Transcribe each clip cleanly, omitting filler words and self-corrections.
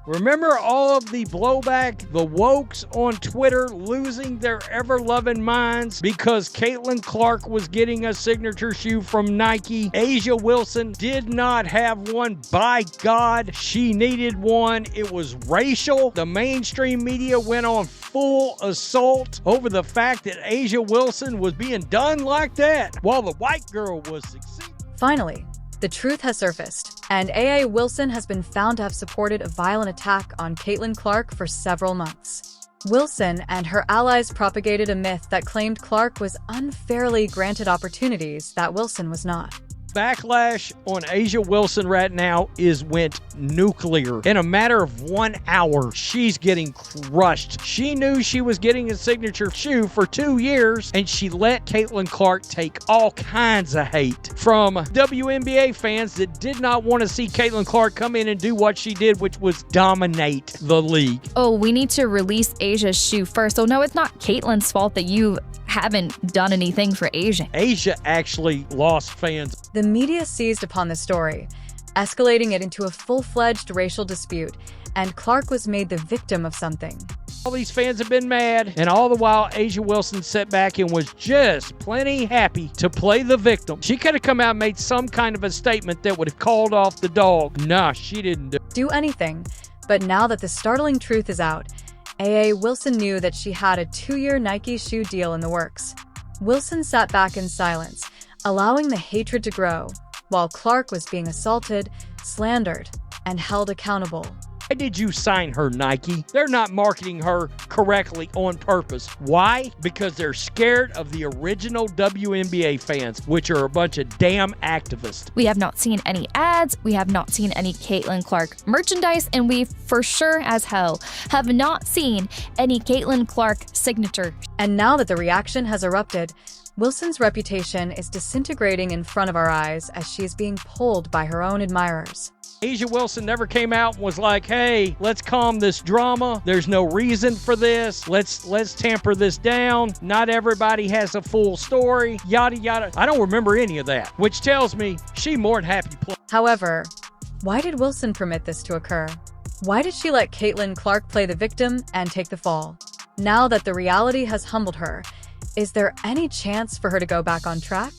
Remember all of the blowback, the wokes on Twitter losing their ever-loving minds because Caitlin Clark was getting a signature shoe from Nike? A'ja Wilson did not have one. By God, she needed one. It was racial. The mainstream media went on full assault over the fact that A'ja Wilson was being done like that while the white girl was succeeding. Finally, the truth has surfaced, and A'ja Wilson has been found to have supported a violent attack on Caitlin Clark for several months. Wilson and her allies propagated a myth that claimed Clark was unfairly granted opportunities that Wilson was not. Backlash on A'ja Wilson right now went nuclear. In a matter of 1 hour, she's getting crushed. She knew she was getting a signature shoe for 2 years, and she let Caitlin Clark take all kinds of hate from WNBA fans that did not want to see Caitlin Clark come in and do what she did, which was dominate the league. Oh, we need to release A'ja's shoe first. So no, it's not Caitlin's fault that you haven't done anything for A'ja. A'ja actually lost fans. The media seized upon the story, escalating it into a full-fledged racial dispute, and Clark was made the victim of something. All these fans have been mad, and all the while A'ja Wilson sat back and was just plenty happy to play the victim. She could have come out and made some kind of a statement that would have called off the dog. Nah, she didn't do anything. But now that the startling truth is out, A'ja Wilson knew that she had a 2-year Nike shoe deal in the works. Wilson sat back in silence, allowing the hatred to grow, while Clark was being assaulted, slandered, and held accountable. Why did you sign her, Nike? They're not marketing her correctly on purpose. Why? Because they're scared of the original WNBA fans, which are a bunch of damn activists. We have not seen any ads, we have not seen any Caitlin Clark merchandise, and we for sure as hell have not seen any Caitlin Clark signature. And now that the reaction has erupted, Wilson's reputation is disintegrating in front of our eyes as she is being pulled by her own admirers. A'ja Wilson never came out and was like, hey, let's calm this drama. There's no reason for this. Let's tamper this down. Not everybody has a full story. Yada, yada. I don't remember any of that, which tells me she more than happy play. However, why did Wilson permit this to occur? Why did she let Caitlin Clark play the victim and take the fall? Now that the reality has humbled her, is there any chance for her to go back on track?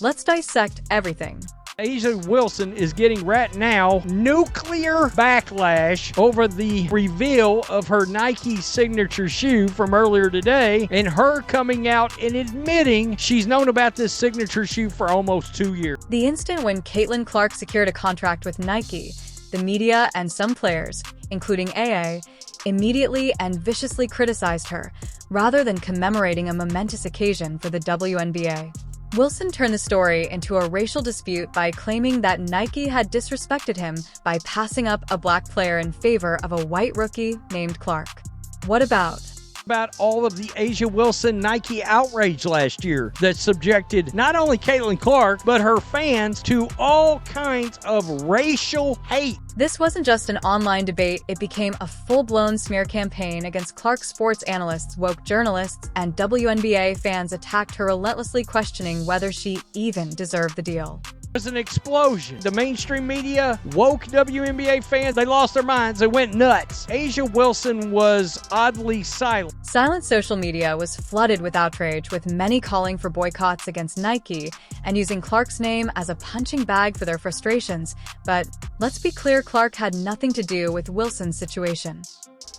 Let's dissect everything. A'ja Wilson is getting right now nuclear backlash over the reveal of her Nike signature shoe from earlier today, and her coming out and admitting she's known about this signature shoe for almost 2 years. The instant when Caitlin Clark secured a contract with Nike, the media and some players, including A'ja, immediately and viciously criticized her, rather than commemorating a momentous occasion for the WNBA. Wilson turned the story into a racial dispute by claiming that Nike had disrespected him by passing up a black player in favor of a white rookie named Clark. What about all of the A'ja Wilson Nike outrage last year that subjected not only Caitlin Clark, but her fans to all kinds of racial hate? This wasn't just an online debate, it became a full-blown smear campaign against Clark sports analysts, woke journalists, and WNBA fans attacked her, relentlessly questioning whether she even deserved the deal. It was an explosion. The mainstream media, woke WNBA fans, they lost their minds. They went nuts. A'ja Wilson was oddly silent. Silent social media was flooded with outrage, with many calling for boycotts against Nike and using Clark's name as a punching bag for their frustrations. But let's be clear, Clark had nothing to do with Wilson's situation.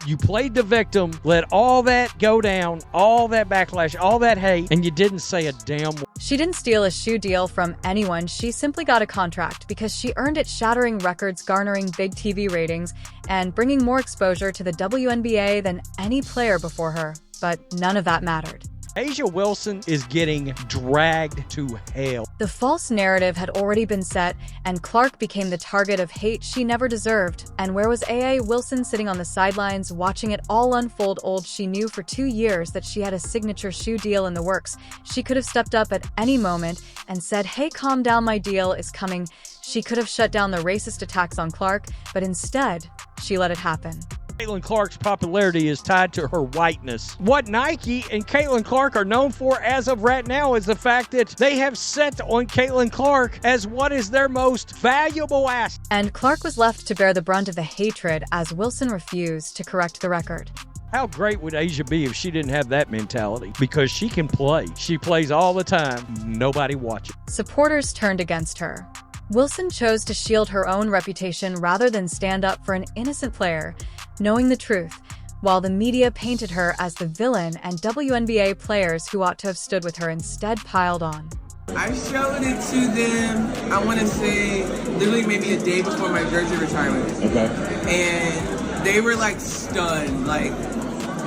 You played the victim, let all that go down, all that backlash, all that hate, and you didn't say a damn word. She didn't steal a shoe deal from anyone. She simply got a contract because she earned it, shattering records, garnering big TV ratings, and bringing more exposure to the WNBA than any player before her. But none of that mattered. A'ja Wilson is getting dragged to hell. The false narrative had already been set, and Clark became the target of hate she never deserved. And where was A'ja Wilson, sitting on the sidelines, watching it all unfold? She knew for 2 years that she had a signature shoe deal in the works. She could have stepped up at any moment and said, hey, calm down, my deal is coming. She could have shut down the racist attacks on Clark, but instead, she let it happen. Caitlin Clark's popularity is tied to her whiteness. What Nike and Caitlin Clark are known for as of right now is the fact that they have set on Caitlin Clark as what is their most valuable asset. And Clark was left to bear the brunt of the hatred as Wilson refused to correct the record. How great would Asia be if she didn't have that mentality? Because she can play. She plays all the time. Nobody watches. Supporters turned against her. Wilson chose to shield her own reputation rather than stand up for an innocent player, knowing the truth, while the media painted her as the villain and WNBA players who ought to have stood with her instead piled on. I showed it to them, I want to say, literally maybe a day before my jersey retirement. Okay. And they were like stunned, like,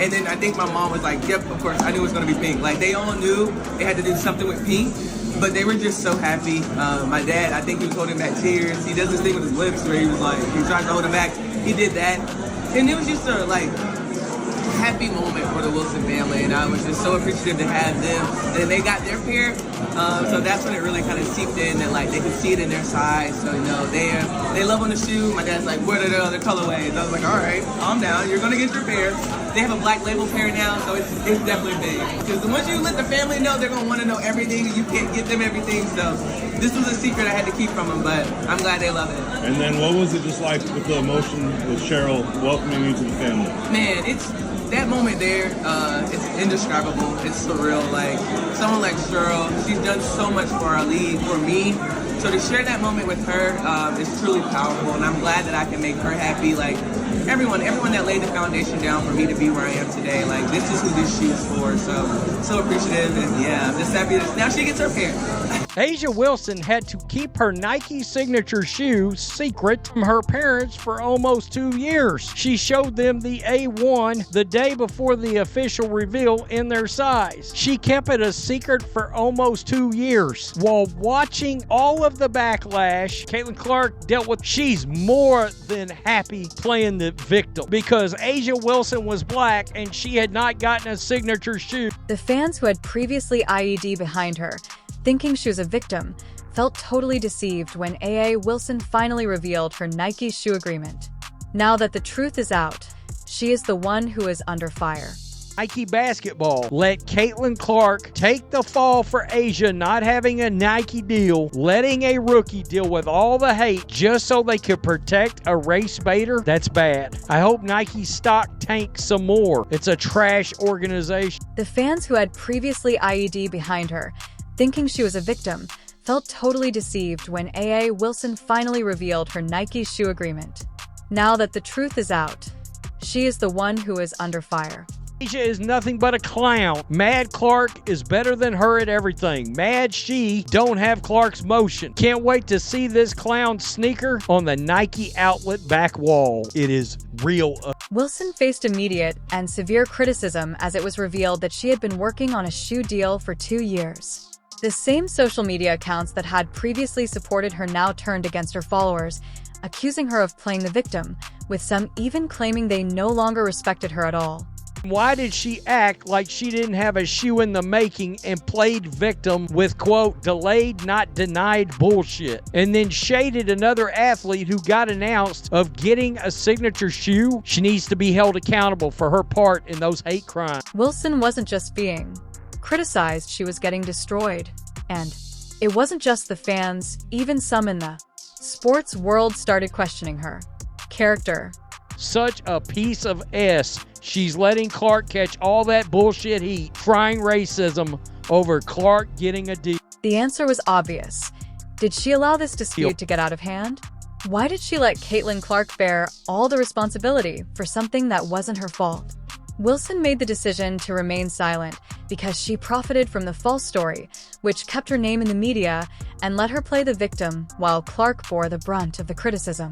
and then I think my mom was like, yep, of course, I knew it was going to be pink. Like, they all knew it had to do something with pink, but they were just so happy. My dad, I think he was holding back tears. He does this thing with his lips where he was like, he tries to hold it back. He did that. And it was just a, like, happy moment for the Wilson family, and I was just so appreciative to have them. And they got their pair, so that's when it really kind of seeped in that like they could see it in their size. So they love on the shoe. My dad's like, "What are the other colorways?" I was like, "All right, calm down. You're gonna get your pair." They have a black label pair now, so it's definitely big. Because once you let the family know, they're gonna want to know everything. You can't get them everything, so this was a secret I had to keep from them. But I'm glad they love it. And then, what was it just like with the emotion with Cheryl welcoming you to the family? Man, it's that moment there, it's indescribable. It's surreal. Like, someone like Cheryl, she's done so much for our league, for me. So to share that moment with her is truly powerful, and I'm glad that I can make her happy. Like, everyone that laid the foundation down for me to be where I am today. Like, this is who this shoe's for. So appreciative, and yeah, I'm just happy that now she gets her pair. Asia Wilson had to keep her Nike signature shoe secret from her parents for almost 2 years. She showed them the A1 the day before the official reveal in their size. She kept it a secret for almost 2 years. While watching all of the backlash Caitlin Clark dealt with, she's more than happy playing the victim because Asia Wilson was black and she had not gotten a signature shoe. The fans who had previously IED behind her, thinking she was a victim, felt totally deceived when AA Wilson finally revealed her Nike shoe agreement. Now that the truth is out, she is the one who is under fire. Nike basketball let Caitlin Clark take the fall for Asia not having a Nike deal, letting a rookie deal with all the hate just so they could protect a race baiter. That's bad. I hope Nike stock tanks some more. It's a trash organization. The fans who had previously IED behind her, thinking she was a victim, felt totally deceived when AA Wilson finally revealed her Nike shoe agreement. Now that the truth is out, she is the one who is under fire. Asia is nothing but a clown. Mad Clark is better than her at everything. Mad she don't have Clark's motion. Can't wait to see this clown sneaker on the Nike outlet back wall. It is real. Wilson faced immediate and severe criticism as it was revealed that she had been working on a shoe deal for 2 years. The same social media accounts that had previously supported her now turned against her followers, accusing her of playing the victim, with some even claiming they no longer respected her at all. Why did she act like she didn't have a shoe in the making and played victim with, quote, delayed, not denied bullshit, and then shaded another athlete who got announced of getting a signature shoe? She needs to be held accountable for her part in those hate crimes. Wilson wasn't just being criticized, she was getting destroyed. And it wasn't just the fans, even some in the sports world started questioning her character. Such a piece of S. She's letting Clark catch all that bullshit heat, trying racism over Clark getting a deal. The answer was obvious. Did she allow this dispute to get out of hand? Why did she let Caitlin Clark bear all the responsibility for something that wasn't her fault? Wilson made the decision to remain silent because she profited from the false story, which kept her name in the media and let her play the victim while Clark bore the brunt of the criticism.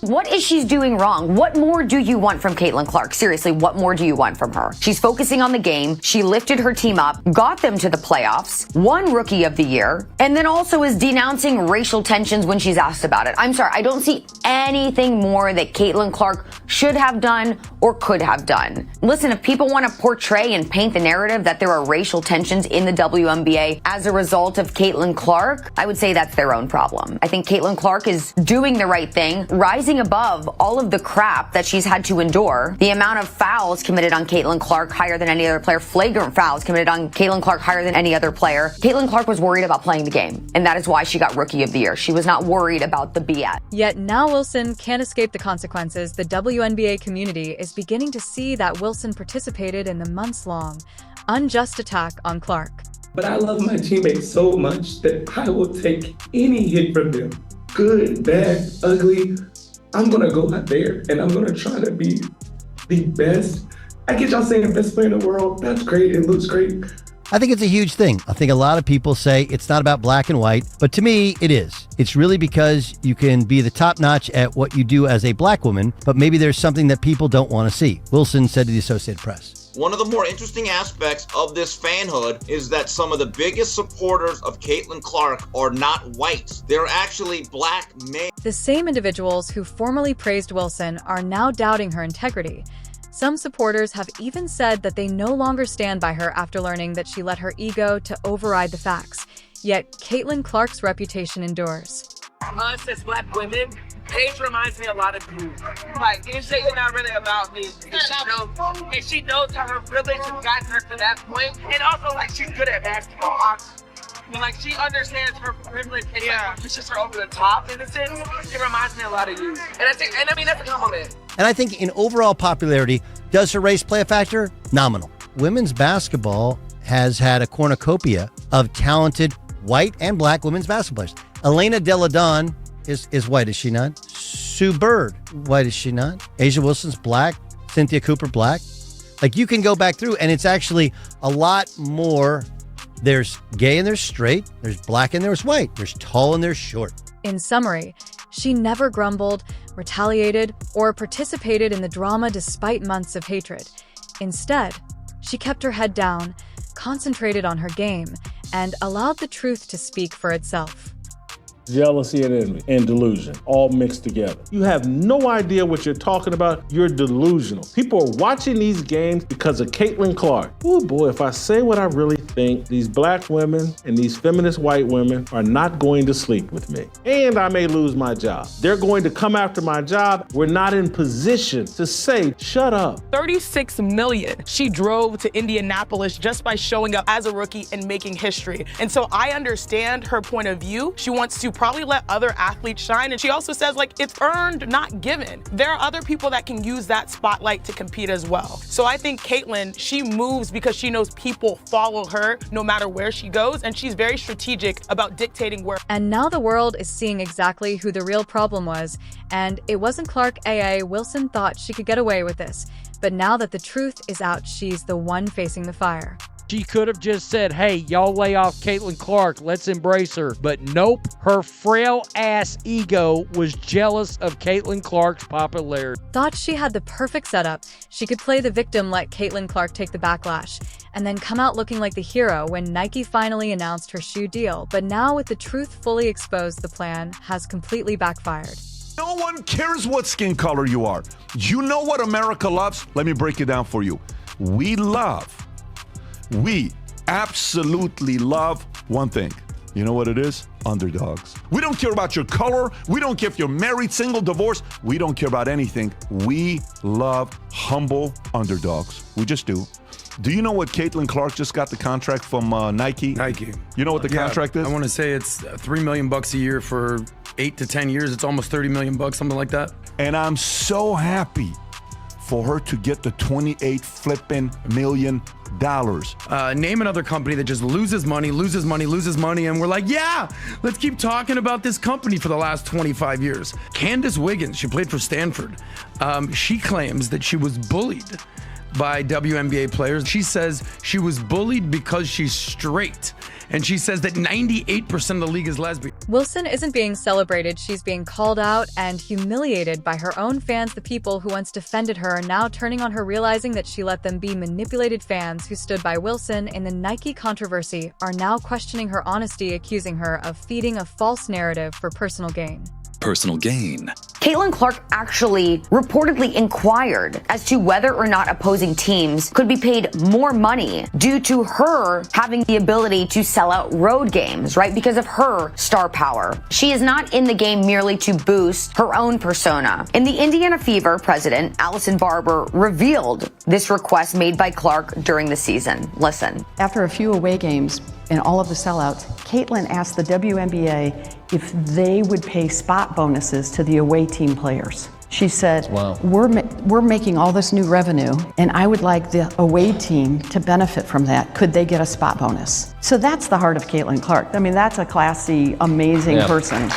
What is she doing wrong? What more do you want from Caitlin Clark? Seriously, what more do you want from her? She's focusing on the game. She lifted her team up, got them to the playoffs, won Rookie of the Year, and then also is denouncing racial tensions when she's asked about it. I'm sorry, I don't see anything more that Caitlin Clark should have done or could have done. Listen, if people want to portray and paint the narrative that there are racial tensions in the WNBA as a result of Caitlin Clark, I would say that's their own problem. I think Caitlin Clark is doing the right thing, rising rising above all of the crap that she's had to endure. The amount of fouls committed on Caitlin Clark higher than any other player, flagrant fouls committed on Caitlin Clark higher than any other player. Caitlin Clark was worried about playing the game, and that is why she got Rookie of the Year. She was not worried about the BS. Yet now Wilson can't escape the consequences. The WNBA community is beginning to see that Wilson participated in the months-long, unjust attack on Clark. But I love my teammates so much that I will take any hit from them. Good, bad, ugly. I'm going to go out there and I'm going to try to be the best. I get y'all saying best player in the world. That's great. It looks great. I think it's a huge thing. I think a lot of people say it's not about black and white, but to me, it is. It's really because you can be the top notch at what you do as a black woman, but maybe there's something that people don't want to see. Wilson said to the Associated Press. One of the more interesting aspects of this fanhood is that some of the biggest supporters of Caitlin Clark are not white. They're actually black men. The same individuals who formerly praised Wilson are now doubting her integrity. Some supporters have even said that they no longer stand by her after learning that she let her ego to override the facts. Yet Caitlin Clark's reputation endures. Us as black women, Paige reminds me a lot of you. Like, it's not really about me. And she knows how her privilege has gotten her to that point. And also, like, she's good at basketball. And, like, she understands her privilege and pushes her over the top in a sense. It reminds me a lot of you. And I mean, that's a compliment. And I think in overall popularity, does her race play a factor? Nominal. Women's basketball has had a cornucopia of talented white and black women's basketball players. Elena Delle Donne is white, is she not? Sue Bird, white, is she not? A'ja Wilson's black. Cynthia Cooper, black. Like, you can go back through, and it's actually a lot more. There's gay and there's straight. There's black and there's white. There's tall and there's short. In summary, she never grumbled, retaliated, or participated in the drama despite months of hatred. Instead, she kept her head down, concentrated on her game, and allowed the truth to speak for itself. Jealousy and envy and delusion all mixed together. You have no idea what you're talking about. You're delusional. People are watching these games because of Caitlin Clark. Oh boy, if I say what I really think, these black women and these feminist white women are not going to sleep with me. And I may lose my job. They're going to come after my job. We're not in position to say, shut up. 36 million she drove to Indianapolis just by showing up as a rookie and making history. And so I understand her point of view. She wants to probably let other athletes shine. And she also says, like, it's earned, not given. There are other people that can use that spotlight to compete as well. So I think Caitlin, she moves because she knows people follow her no matter where she goes. And she's very strategic about dictating where. And now the world is seeing exactly who the real problem was. And it wasn't Clark AA. Wilson thought she could get away with this. But now that the truth is out, she's the one facing the fire. She could have just said, hey, y'all lay off Caitlin Clark. Let's embrace her. But nope, her frail-ass ego was jealous of Caitlin Clark's popularity. Thought she had the perfect setup. She could play the victim, let Caitlin Clark take the backlash, and then come out looking like the hero when Nike finally announced her shoe deal. But now with the truth fully exposed, the plan has completely backfired. No one cares what skin color you are. You know what America loves? Let me break it down for you. We absolutely love one thing. You know what it is? Underdogs. We don't care about your color. We don't care if you're married, single, divorced. We don't care about anything. We love humble underdogs. We just do. Do you know what Caitlin Clark just got the contract from Nike? Nike. You know what the contract is? I want to say it's $3 million a year for 8 to 10 years. It's almost $30 million, something like that. And I'm so happy for her to get the $28 million. Name another company that just loses money, and we're like, yeah, let's keep talking about this company for the last 25 years. Candace Wiggins, she played for Stanford. She claims that she was bullied by WNBA players. She says she was bullied because she's straight. And she says that 98% of the league is lesbian. Wilson isn't being celebrated. She's being called out and humiliated by her own fans. The people who once defended her are now turning on her, realizing that she let them be manipulated. Fans who stood by Wilson in the Nike controversy are now questioning her honesty, accusing her of feeding a false narrative for personal gain. personal gain. Caitlin Clark actually reportedly inquired as to whether or not opposing teams could be paid more money due to her having the ability to sell out road games, right? Because of her star power. She is not in the game merely to boost her own persona. In the Indiana Fever, president Allison Barber revealed this request made by Clark during the season. Listen. After a few away games and all of the sellouts, Caitlin asked the WNBA if they would pay spot bonuses to the away team players. She said, wow, we're making all this new revenue, and I would like the away team to benefit from that. Could they get a spot bonus? So that's the heart of Caitlin Clark. I mean, that's a classy, amazing person.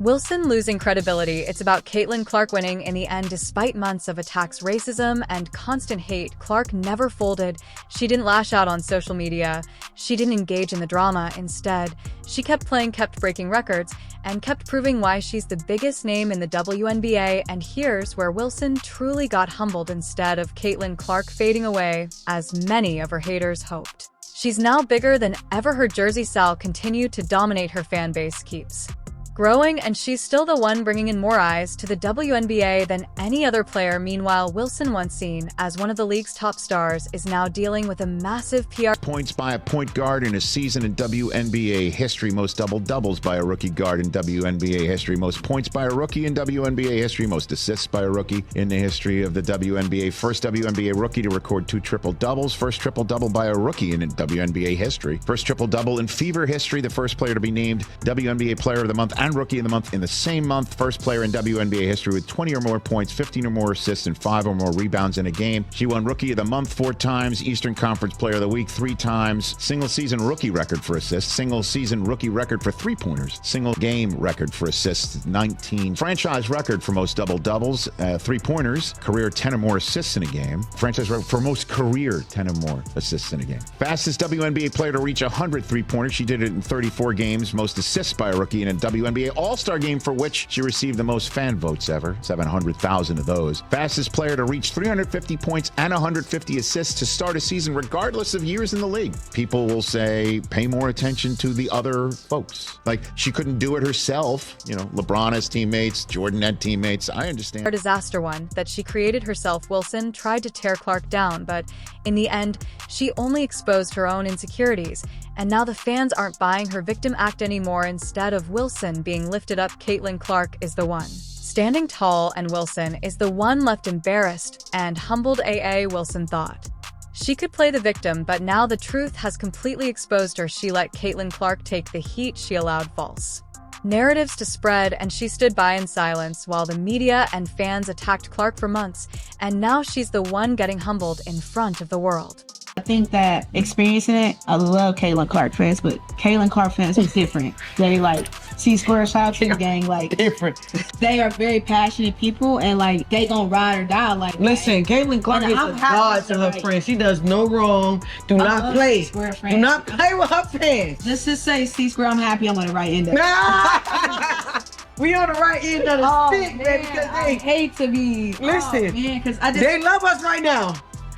Wilson losing credibility. It's about Caitlin Clark winning in the end. Despite months of attacks, racism, and constant hate, Clark never folded. She didn't lash out on social media. She didn't engage in the drama. Instead, she kept playing, kept breaking records, and kept proving why she's the biggest name in the WNBA. And here's where Wilson truly got humbled instead of Caitlin Clark fading away, as many of her haters hoped. She's now bigger than ever. Her jersey style continued to dominate. Her fan base keeps growing, and she's still the one bringing in more eyes to the WNBA than any other player. Meanwhile, Wilson, once seen as one of the league's top stars, is now dealing with a massive PR. Points by a point guard in a season in WNBA history. Most double-doubles by a rookie guard in WNBA history. Most points by a rookie in WNBA history. Most assists by a rookie in the history of the WNBA. First WNBA rookie to record 2 triple-doubles. First triple-double by a rookie in WNBA history. First triple-double in Fever history. The first player to be named WNBA Player of the Month and Rookie of the Month in the same month. First player in WNBA history with 20 or more points, 15 or more assists, and 5 or more rebounds in a game. She won Rookie of the Month 4 times, Eastern Conference Player of the Week 3 times, single season rookie record for assists, single season rookie record for 3-pointers, single game record for assists 19, franchise record for most double-doubles, 3-pointers, career 10 or more assists in a game, franchise record for most career 10 or more assists in a game. Fastest WNBA player to reach 100 3-pointers. She did it in 34 games. Most assists by a rookie in a WNBA All-Star game, for which she received the most fan votes ever, 700,000 of those. Fastest player to reach 350 points and 150 assists to start a season, regardless of years in the league. People will say, pay more attention to the other folks. Like, she couldn't do it herself. You know, LeBron has teammates, Jordan had teammates. I understand. Her disaster one that she created herself. Wilson tried to tear Clark down, but in the end, she only exposed her own insecurities. And now the fans aren't buying her victim act anymore. Instead of Wilson being lifted up, Caitlin Clark is the one standing tall, and Wilson is the one left embarrassed and humbled. Wilson thought she could play the victim, but now the truth has completely exposed her. She let Caitlin Clark take the heat. She allowed false narratives to spread, and she stood by in silence while the media and fans attacked Clark for months. And now she's the one getting humbled in front of the world. I think that experiencing it, I love Caitlin Clark fans, but Caitlin Clark fans is different. They like C-Square, shout out to the gang, like different. They are very passionate people, and like they gonna ride or die. Like, listen, Caitlin Clark is a god to her friends. She does no wrong. Do not play. Do not play with her fans. Let's just say C-Square, I'm happy I'm on the right end of it. We on the right end of the stick, man, baby. Because I hate to be. Listen, because they love us right now.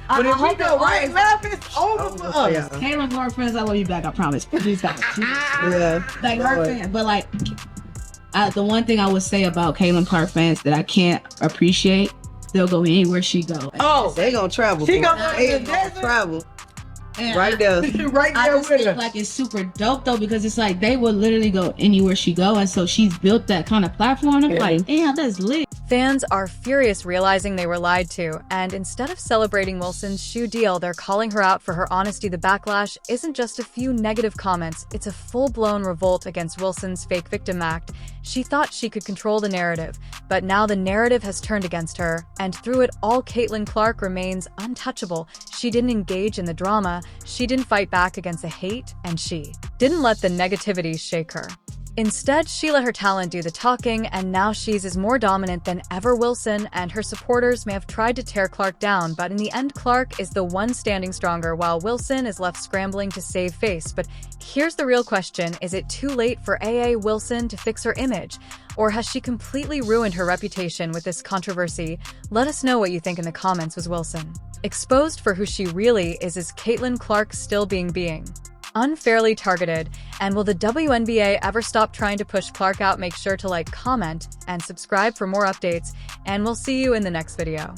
But if we go right left, it's over for us. Caitlin Clark fans, I love you back, I promise. Please stop. Yeah. Like her fans, but like the one thing I would say about Caitlin Clark fans that I can't appreciate, they'll go anywhere she go. Oh, they gonna travel. She gonna travel. And right there. Right there with her. Like it's super dope though, because it's like they would literally go anywhere she go, and so she's built that kind of platform. I'm like, damn, that's lit. Fans are furious, realizing they were lied to, and instead of celebrating Wilson's shoe deal, they're calling her out for her honesty. The backlash isn't just a few negative comments, it's a full-blown revolt against Wilson's fake victim act. She thought she could control the narrative, but now the narrative has turned against her, and through it all, Caitlin Clark remains untouchable. She didn't engage in the drama, she didn't fight back against the hate, and she didn't let the negativity shake her. Instead, she let her talent do the talking, and now she's as more dominant than ever. Wilson and her supporters may have tried to tear Clark down, but in the end, Clark is the one standing stronger, while Wilson is left scrambling to save face. But here's the real question. Is it too late for Wilson to fix her image? Or has she completely ruined her reputation with this controversy? Let us know what you think in the comments. Was Wilson exposed for who she really is Caitlin Clark still being? unfairly targeted? And will the WNBA ever stop trying to push Clark out? Make sure to like, comment, and subscribe for more updates, and we'll see you in the next video.